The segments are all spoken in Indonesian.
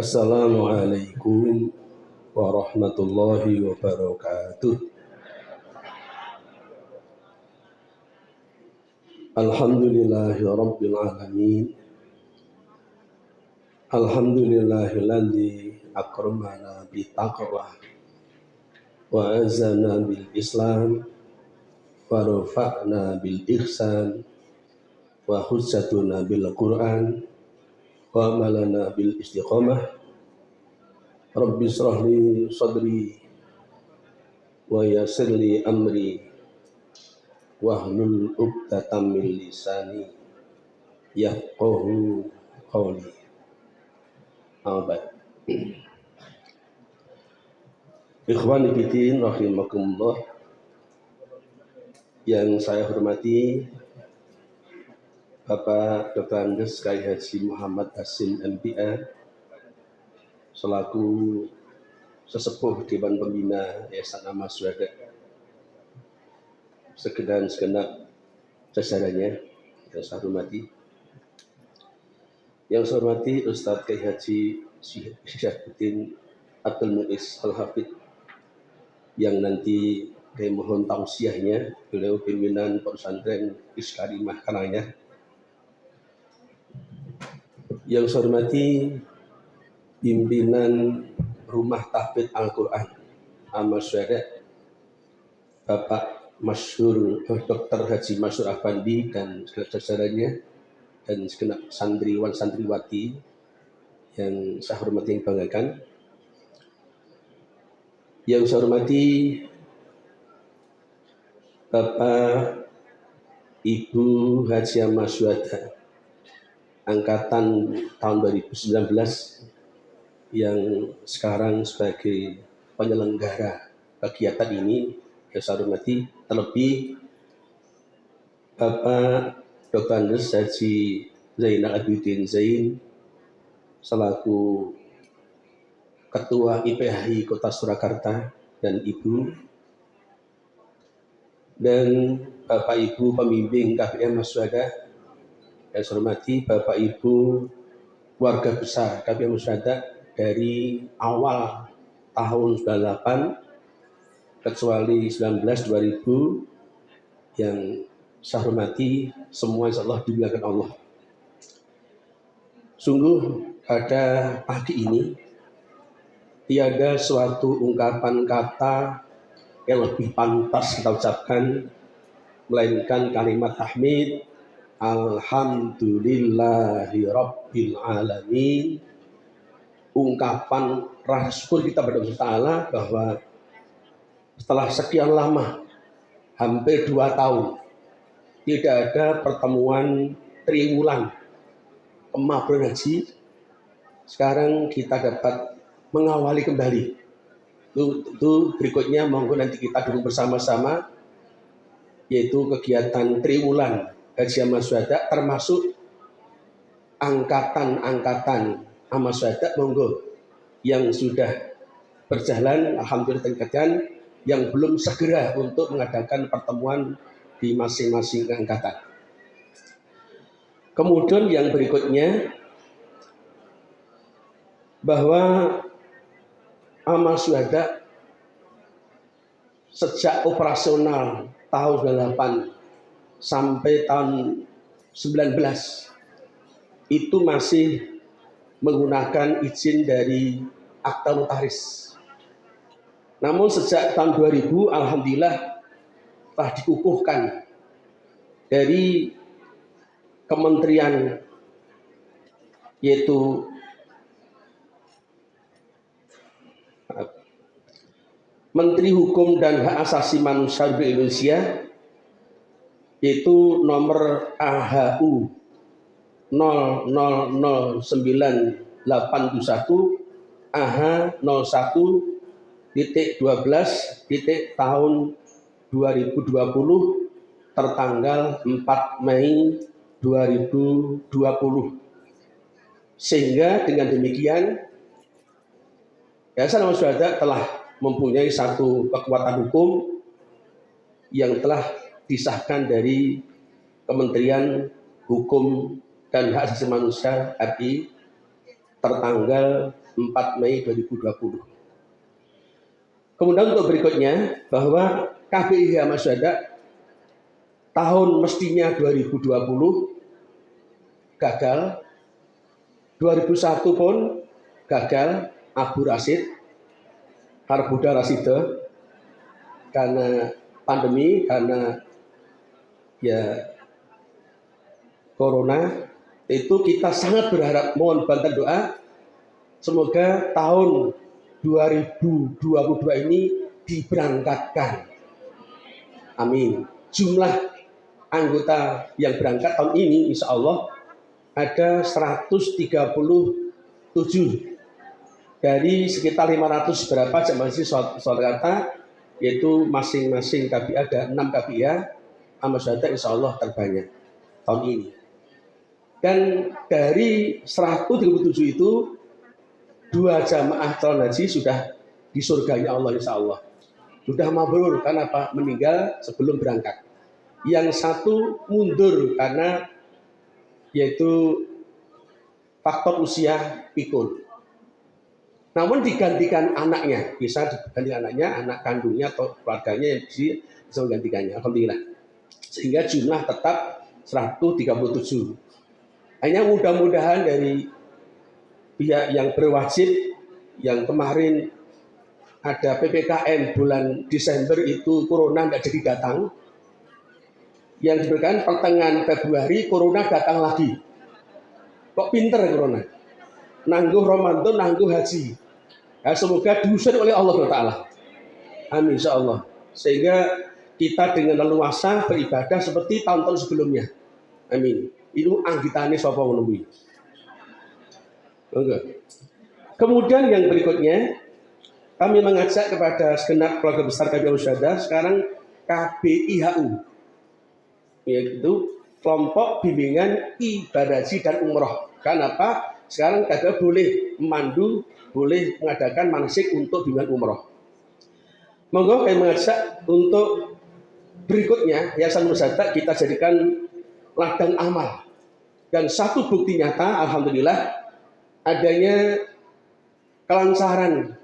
Assalamualaikum warahmatullahi wabarakatuh. Alhamdulillahi rabbil alamin. Alhamdulillahilladzi akramana bitaqwa wa azana bil islam wa rafa'na bil ihsan wa hussatuna bil qur'an wa malana bil istiqamah. Rabbi shrah li sadri wa yassir li amri wahlul 'uqdatam min lisani yafqahu qawli. Abad. Ikhwani fillah rahimakumullah, yang saya hormati Bapak Dr. Andes Kyai Haji Muhammad Hasim MPA selaku sesepuh Dewan Pembina Yayasan Amal Syuhada, segenap jajarannya yang saya hormati. Yang saya hormati Ustadz Kyai Haji Syahabuddin Abdul Muiz Al-Hafidh, yang nanti saya mohon tausiahnya, beliau pimpinan pesantren Iskarimah Karanganyar. Yang saya hormati pimpinan Rumah Tahfidz Al-Quran Amal Syuhada, Bapak Masyhur Dr. Haji Masyhur Afandi dan jajarannya, dan segenap santriwan santriwati yang saya hormati dan banggakan. Yang saya hormati Bapak Ibu Haji Amal Syuhada angkatan tahun 2019 yang sekarang sebagai penyelenggara kegiatan ini, yang saya hormati. Terlebih Bapak Dr. Andes Haji Zainal Abidin Zain selaku Ketua IPHI Kota Surakarta dan Ibu, dan Bapak Ibu pembimbing KPM Amal Syuhada, yang saya hormati Bapak Ibu keluarga besar KPM Amal Syuhada dari awal tahun 98 kecuali 19 2000, yang saya hormati semua, insyaallah dimuliakan Allah. Sungguh pada pagi ini tiada suatu ungkapan kata yang lebih pantas kita ucapkan melainkan kalimat tahmid, alhamdulillahi rabbil alamin. Ungkapan rasa syukur kita kepada Allah Ta'ala bahwa setelah sekian lama, hampir 2 tahun, tidak ada pertemuan triwulan pemaburan haji, sekarang kita dapat mengawali kembali. Itu berikutnya monggo nanti kita duduk bersama-sama, yaitu kegiatan triwulan Haji Amal Syuhada, termasuk angkatan-angkatan Amal Syuhada, monggo yang sudah berjalan alhamdulillah tingkatkan, yang belum segera untuk mengadakan pertemuan di masing-masing angkatan. Kemudian yang berikutnya, bahwa Amal Syuhada sejak operasional tahun 98 sampai tahun 19 itu masih menggunakan izin dari akta notaris. Namun sejak tahun 2000 alhamdulillah telah dikukuhkan dari kementerian, yaitu Menteri Hukum dan Hak Asasi Manusia Republik Indonesia, yaitu nomor AHU 000981 AH 01.12 tahun 2020 tertanggal 4 Mei 2020. Sehingga dengan demikian Yayasan Amal Syuhada telah mempunyai satu kekuatan hukum yang telah disahkan dari Kementerian Hukum dan Hak Asasi Manusia RI tertanggal 4 Mei 2020. Kemudian untuk berikutnya bahwa KBIH Ahmad Syuhada tahun mestinya 2020 gagal, 2001 pun gagal, Abu Rasid, Harbuda Rasida, karena pandemi, karena ya corona, itu kita sangat berharap, mohon bantuan doa, semoga tahun 2022 ini diberangkatkan. Amin. Jumlah anggota yang berangkat tahun ini insya Allah ada 137 dari sekitar 500 berapa jemaah haji saudara, yaitu masing-masing KBI ada 6 KBI Ahmad Syuhada insya Allah terbanyak tahun ini. Dan dari 137 itu 2 jamaah calon haji sudah di surganya Allah insya Allah. Sudah mabrur karena apa? Meninggal sebelum berangkat. Yang satu mundur karena yaitu faktor usia pikul. Namun digantikan anaknya, bisa digantikan anaknya, anak kandungnya atau keluarganya yang bisa menggantikannya. Alhamdulillah. Sehingga jumlah tetap 137. Hanya mudah-mudahan dari pihak yang berwajib yang kemarin ada PPKM bulan Desember itu corona tidak jadi datang, yang diberikan pertengahan Februari corona datang lagi. Kok pinter corona, nangguh Ramadan, nangguh haji. Ya, semoga diusir oleh Allah Taala. Amin insya Allah. Sehingga kita dengan leluasa beribadah seperti tahun-tahun sebelumnya. Amin. Itu anggitane sapa menunggu. Kemudian yang berikutnya, kami mengajak kepada segenap keluarga besar KBI Ahmad Syuhada, sekarang KBIHU, yaitu kelompok bimbingan ibadah haji dan umroh. Kenapa? Sekarang KBI boleh memandu, boleh mengadakan manasik untuk bimbingan umroh. Monggo kami mengajak untuk berikutnya Yayasan Ahmad Syuhada kita jadikan ladang amal. Dan satu bukti nyata, alhamdulillah, adanya kelancaran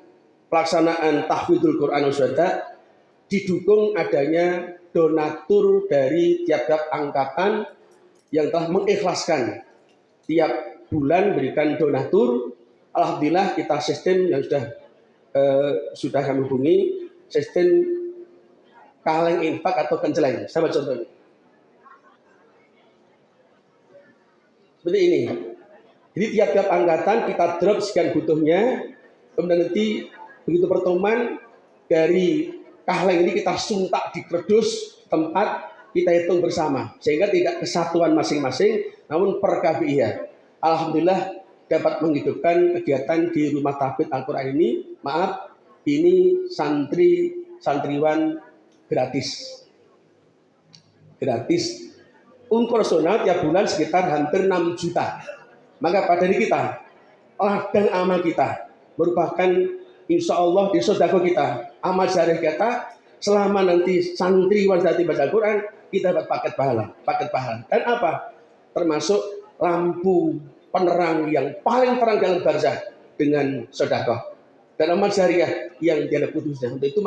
pelaksanaan tahfidzul Quran Ahmad Syuhada didukung adanya donatur dari tiap-tiap angkatan yang telah mengikhlaskan tiap bulan berikan donatur. Alhamdulillah kita sistem yang sudah kami hubungi, sistem kaleng infak atau kenceleng. Sama contohnya seperti ini. Jadi tiap-tiap angkatan kita drop sekian butuhnya, kemudian nanti begitu pertemuan dari kaleng ini kita suntak di kerdus tempat, kita hitung bersama sehingga tidak kesatuan masing-masing, namun per KBIH. Alhamdulillah dapat menghidupkan kegiatan di rumah tahfidz Al-Quran ini. Maaf, ini santriwan gratis. Unpersonal tiap bulan sekitar hampir 6 juta. Maka pada diri kita, ladang amal kita merupakan insya Allah di sodako kita, amal jariah kita, selama nanti santriwan jati baca Al-Quran, kita dapat paket pahala. Dan apa? Termasuk lampu penerang yang paling terang dalam barzah dengan sodako. Dan amal jariah yang tiada putusnya. Untuk itu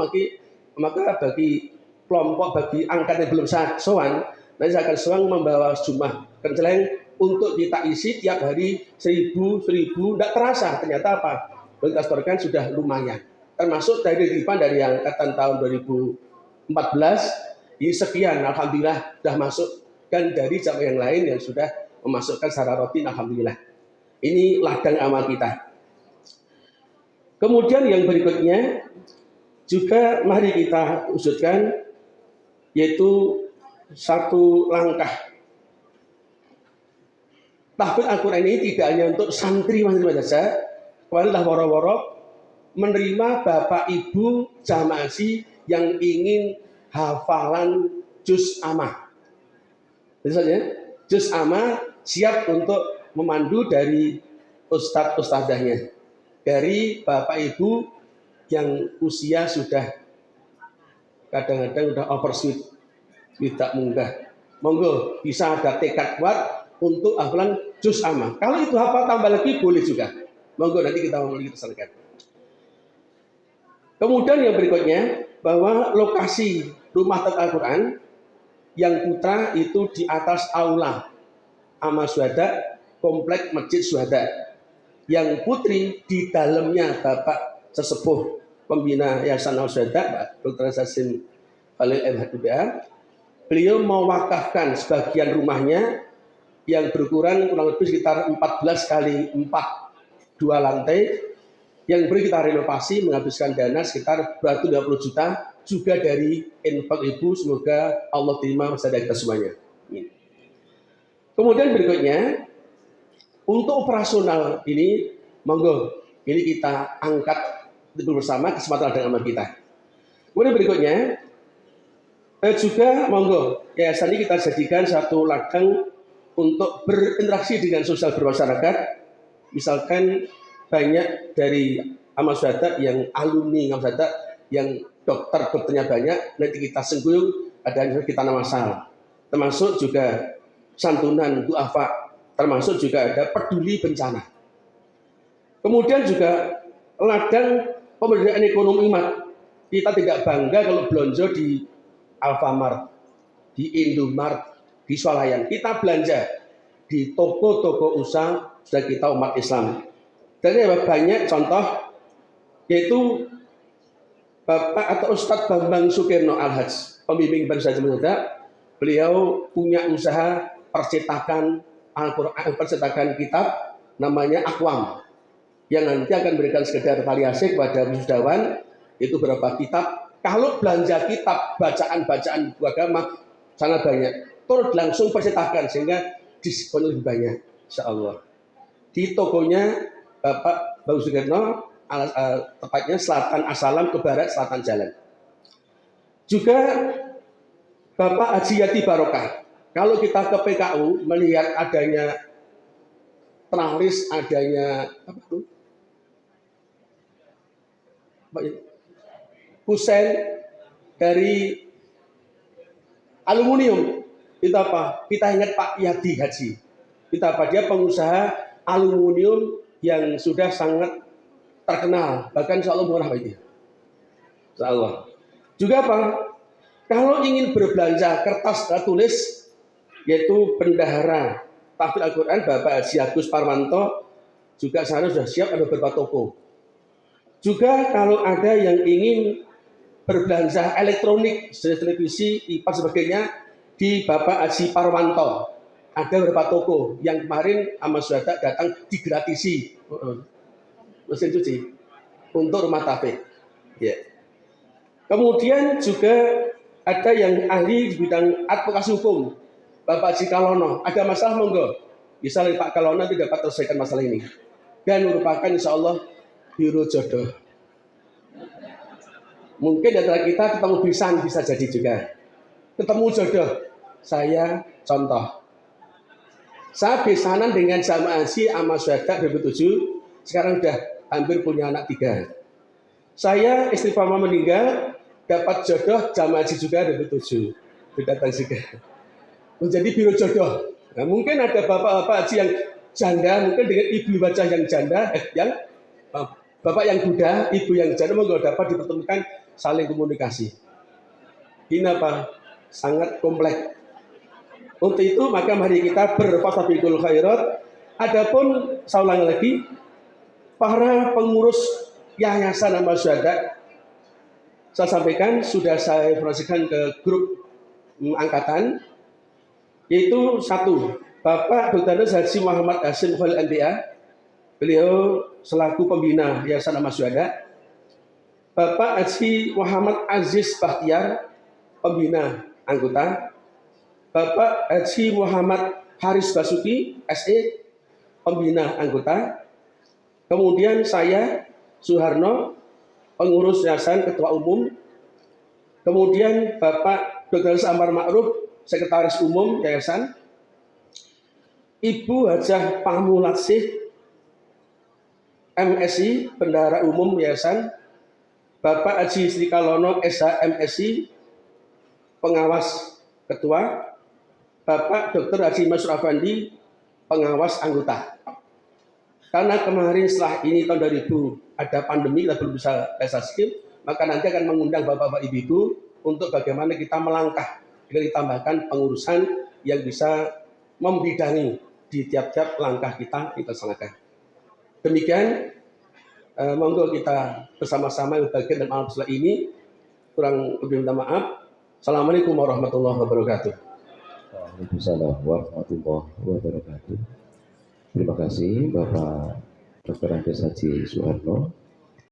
maka bagi kelompok, bagi angkat yang belum sowan, nanti saya akan sowan membawa jumlah kenceleng untuk kita isi tiap hari 1000, tidak terasa. Ternyata apa? Kita setorkan sudah lumayan. Termasuk dari angkatan tahun 2014, ini sekian, alhamdulillah sudah masuk. Dan dari jamaah yang lain yang sudah memasukkan secara rutin, alhamdulillah. Ini ladang amal kita. Kemudian yang berikutnya juga mari kita usutkan, yaitu satu langkah. Tahfidz Al-Quran ini tidak hanya untuk santriwan saja. Kemarin telah woro-woro menerima Bapak Ibu jamaah haji yang ingin hafalan juz amma. Misalnya, juz amma siap untuk memandu dari ustadz-ustadzahnya. Dari Bapak Ibu yang usia sudah kadang-kadang sudah oversweet, tidak munggah. Monggo bisa ada tekad kuat untuk hafalan juz amma. Kalau itu hafal tambah lagi boleh juga. Monggo nanti kita selesaikan. Kemudian yang berikutnya, bahwa lokasi rumah Al-Quran yang putra itu di atas aula Amal Syuhada, komplek Masjid Syuhada. Yang putri di dalamnya Bapak sesepuh pembina Yayasan Amal Syuhada, Pak Dr. Sasim Khalil MHBA. Beliau mewakafkan sebagian rumahnya yang berukuran kurang lebih sekitar 14 kali 4, 2 lantai, yang beri kita renovasi menghabiskan dana sekitar 220 juta juga dari infak ibu. Semoga Allah terima masalah kita semuanya. Kemudian berikutnya, untuk operasional ini monggo ini kita angkat bersama kesempatan dengan amal kita. Kemudian berikutnya juga monggo yayasan ini kita jadikan satu ladang untuk berinteraksi dengan sosial bermasyarakat. Misalkan banyak dari Amal Syuhada yang alumni Amal Syuhada yang dokternya banyak, nanti kita sengguyung ada kita masal, termasuk juga santunan duafa, termasuk juga ada peduli bencana. Kemudian juga ladang pemberdayaan ekonomi umat. Kita tidak bangga kalau belanja di Alfamart, di Indomart, di Swalayan. Kita belanja di toko-toko usaha sudah kita umat Islam. Dan banyak contoh, yaitu Bapak atau Ustadz Bambang Sukirno Al-Hajj, pembimbing Bangsa Muda. Beliau punya usaha percetakan Al-Quran, percetakan kitab namanya Akwam, yang nanti akan memberikan sekedar variasi kepada wisudawan, itu berapa kitab. Kalau belanja kitab bacaan-bacaan buku agama sangat banyak, terus langsung percetakan sehingga diskon lebih banyak, insya Allah. Di tokonya Bapak Bang Sukirno, tepatnya selatan Asalam ke barat selatan jalan. Juga Bapak Haji Yati Barokah. Kalau kita ke PKU melihat adanya tralis, adanya apa itu? Kusen dari aluminium, itu apa? Kita ingat Pak Yati Haji. Kita apa? Dia pengusaha aluminium yang sudah sangat terkenal, bahkan insya Allah murah itu. Insya Allah. Juga apa? Kalau ingin berbelanja kertas tulis, yaitu bendahara tahfidz Al-Quran Bapak Haji Agus Parmanto, juga sana sudah siap, ada beberapa toko. Juga kalau ada yang ingin berbelanja elektronik, televisi, iPad sebagainya, di Bapak Haji Parwanto ada beberapa toko yang kemarin Amal Syuhada datang digratisi mesin cuci untuk rumah tafid. Ya. Kemudian juga ada yang ahli di bidang advokasi hukum, Bapak Haji Kalono. Ada masalah monggo, bisa Pak Kalono tidak dapat selesaikan masalah ini. Dan merupakan insya Allah biro jodoh. Mungkin antara kita ketemu bisa jadi juga. Ketemu jodoh. Saya contoh. Saya besanan dengan jamaah haji Amal Syuhada 2007, sekarang sudah hampir punya anak 3. Saya istri Fama meninggal, dapat jodoh jamaah haji juga 2007. Datang juga. Menjadi biro jodoh. Nah, mungkin ada bapak-bapak haji yang janda, mungkin dengan ibu wajah yang janda, yang bapak yang muda, ibu yang janda, monggo dapat dipertemukan, saling komunikasi. Ini apa? Sangat kompleks. Untuk itu maka mari kita berfastabiqul khairat. Adapun saya ulang lagi, para pengurus Yayasan Amal Syuhada, saya sampaikan sudah saya informasikan ke grup angkatan, yaitu 1, Bapak Dr. Haji Muhammad Hasim Khalil MBA, beliau selaku pembina Yayasan Amal Syuhada. Bapak Haji Muhammad Aziz Bahtiar, pembina anggota. Bapak Haji Muhammad Haris Basuki, SE, pembina anggota. Kemudian saya, Suharno, pengurus yayasan, ketua umum. Kemudian Bapak Dr. Amar Ma'ruf, sekretaris umum yayasan. Ibu Hajah Pamulatsih, MSI, bendahara umum yayasan. Bapak Haji Sri Kalono, SH, MSI, pengawas ketua. Bapak Dr. Haji Masrur Afandi, pengawas anggota. Karena kemarin setelah ini tahun 2000 ada pandemi, kita belum bisa PSA skip, maka nanti akan mengundang bapak-bapak ibu-ibu untuk bagaimana kita melangkah, kita ditambahkan pengurusan yang bisa membidangi di tiap-tiap langkah kita laksanakan. Demikian, monggo kita bersama-sama bagian dalam alam setelah ini. Kurang lebih minta maaf. Assalamualaikum warahmatullahi wabarakatuh. Waalaikumsalam warahmatullahi wabarakatuh. Terima kasih Bapak Dr. Andes Haji Suharno.